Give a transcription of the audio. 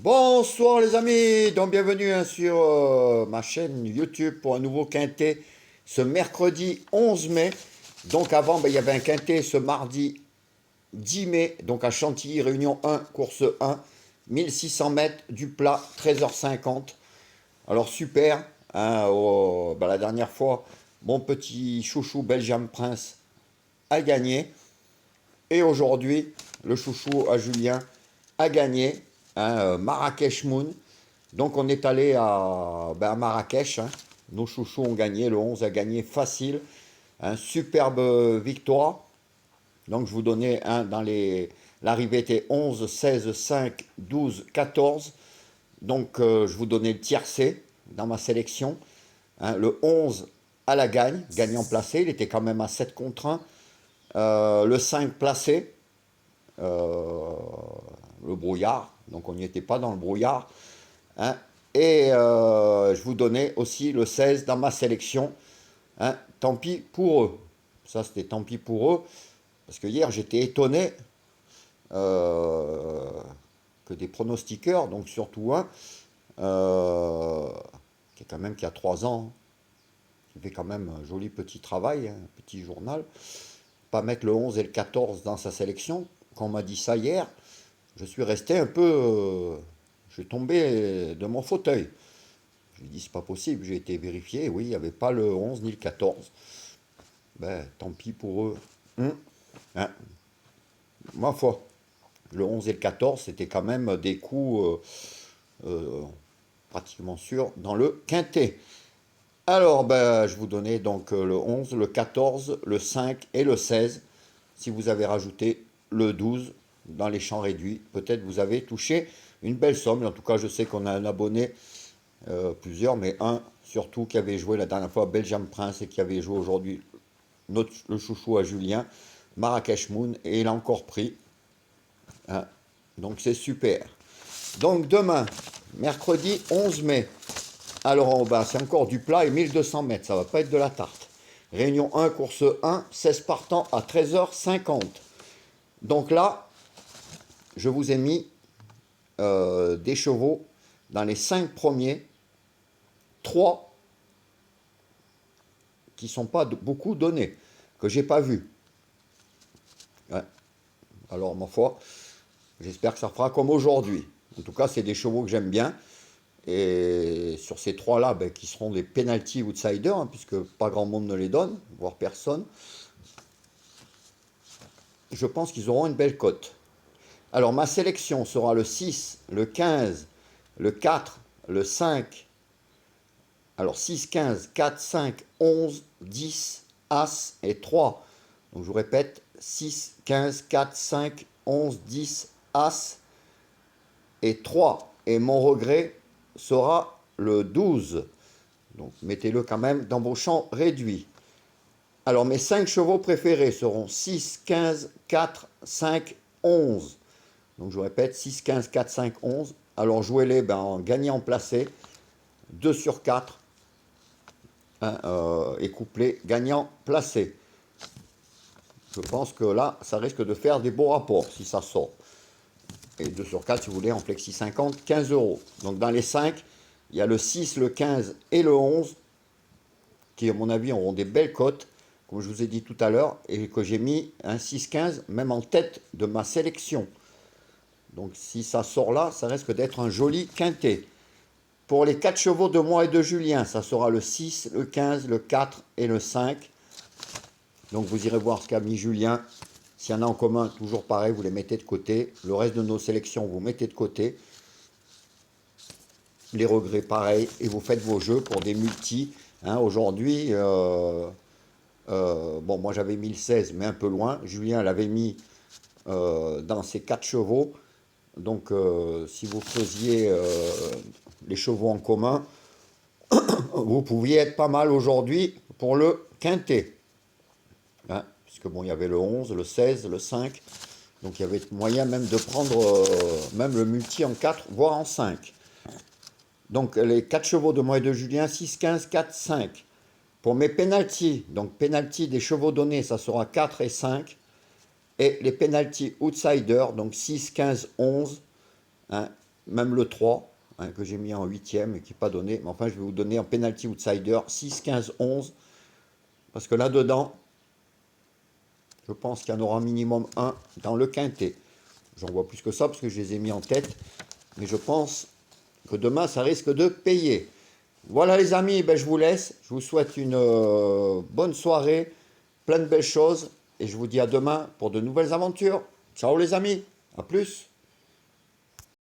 Bonsoir les amis, donc bienvenue sur ma chaîne YouTube pour un nouveau quintet ce mercredi 11 mai. Donc avant, il y avait un quintet ce mardi 10 mai, donc à Chantilly, Réunion 1, course 1, 1600 mètres du plat, 13h50. Alors super, hein, la dernière fois, mon petit chouchou Belgium Prince a gagné. Et aujourd'hui, le chouchou à Julien a gagné, hein, Marrakech Moon. Donc on est allé à Marrakech, hein. Nos chouchous ont gagné, le 11 a gagné facile. Un superbe victoire. Donc je vous donnais dans les... L'arrivée était 11, 16, 5, 12, 14. Donc je vous donnais le tiercé dans ma sélection. Hein, le 11 à la gagne, gagnant placé. Il était quand même à 7 contre 1. Le 5 placé. Le brouillard. Donc on n'y était pas dans le brouillard. Hein. Et je vous donnais aussi le 16 dans ma sélection. Hein. Tant pis pour eux. Ça, c'était tant pis pour eux. Parce que hier, j'étais étonné que des pronostiqueurs, donc surtout un, qui a 3 ans, qui fait quand même un joli petit travail, hein, un petit journal, pas mettre le 11 et le 14 dans sa sélection. Quand on m'a dit ça hier, je suis resté un peu... je suis tombé de mon fauteuil. Je lui ai dit, c'est pas possible, j'ai été vérifié, oui, il n'y avait pas le 11 ni le 14. Ben, tant pis pour eux. Hein. Ma foi, le 11 et le 14, c'était quand même des coups pratiquement sûrs dans le quintet. Alors, ben, je vous donnais donc le 11, le 14, le 5 et le 16. Si vous avez rajouté le 12 dans les champs réduits, peut-être vous avez touché une belle somme. En tout cas, je sais qu'on a un abonné, plusieurs, mais un surtout qui avait joué la dernière fois Belgium Prince et qui avait joué aujourd'hui le chouchou à Julien, Marrakech Moon, et il a encore pris. Hein. Donc c'est super. Donc demain, mercredi 11 mai, alors en bas, c'est encore du plat et 1200 mètres, ça va pas être de la tarte. Réunion 1, course 1, 16 partants à 13h50. Donc là, je vous ai mis des chevaux dans les 5 premiers, 3 qui ne sont pas beaucoup donnés, que j'ai pas vus. Ouais. Alors, ma foi, j'espère que ça fera comme aujourd'hui. En tout cas, c'est des chevaux que j'aime bien. Et sur ces 3-là, ben, qui seront des penalty outsiders, hein, puisque pas grand monde ne les donne, voire personne, je pense qu'ils auront une belle cote. Alors, ma sélection sera le 6, le 15, le 4, le 5. Alors, 6, 15, 4, 5, 11, 10, As et 3. Donc, je vous répète, 6, 15, 4, 5, 11, 10, As et 3. Et mon regret sera le 12. Donc, mettez-le quand même dans vos champs réduits. Alors, mes 5 chevaux préférés seront 6, 15, 4, 5, 11. Donc, je vous répète, 6, 15, 4, 5, 11. Alors, jouez-les en gagnant placé. 2 sur 4. Hein, et couplé gagnant placé. Je pense que là, ça risque de faire des beaux rapports si ça sort. Et 2 sur 4, si vous voulez, en flexi 50, 15 euros. Donc, dans les 5, il y a le 6, le 15 et le 11, qui, à mon avis, auront des belles cotes, comme je vous ai dit tout à l'heure, et que j'ai mis un 6-15 même en tête de ma sélection. Donc, si ça sort là, ça risque d'être un joli quintet. Pour les 4 chevaux de moi et de Julien, ça sera le 6, le 15, le 4 et le 5. Donc, vous irez voir ce qu'a mis Julien. S'il y en a en commun, toujours pareil, vous les mettez de côté. Le reste de nos sélections, vous mettez de côté. Les regrets, pareil. Et vous faites vos jeux pour des multis. Hein, aujourd'hui, bon, moi j'avais mis le 16, mais un peu loin. Julien l'avait mis dans ses 4 chevaux. Donc, si vous faisiez les chevaux en commun, vous pouviez être pas mal aujourd'hui pour le quintet. Hein, puisque bon, il y avait le 11, le 16, le 5. Donc, il y avait moyen même de prendre même le multi en 4, voire en 5. Donc, les 4 chevaux de moi et de Julien, 6, 15, 4, 5. Pour mes pénalties, donc pénalty des chevaux donnés, ça sera 4 et 5. Et les pénalty outsiders, donc 6, 15, 11. Hein, même le 3, hein, que j'ai mis en 8e et qui n'est pas donné. Mais enfin, je vais vous donner en penalty outsider 6, 15, 11. Parce que là-dedans, je pense qu'il y en aura minimum un dans le quintet. J'en vois plus que ça parce que je les ai mis en tête. Mais je pense que demain, ça risque de payer. Voilà les amis, ben, je vous laisse. Je vous souhaite une bonne soirée, plein de belles choses. Et je vous dis à demain pour de nouvelles aventures. Ciao les amis, à plus.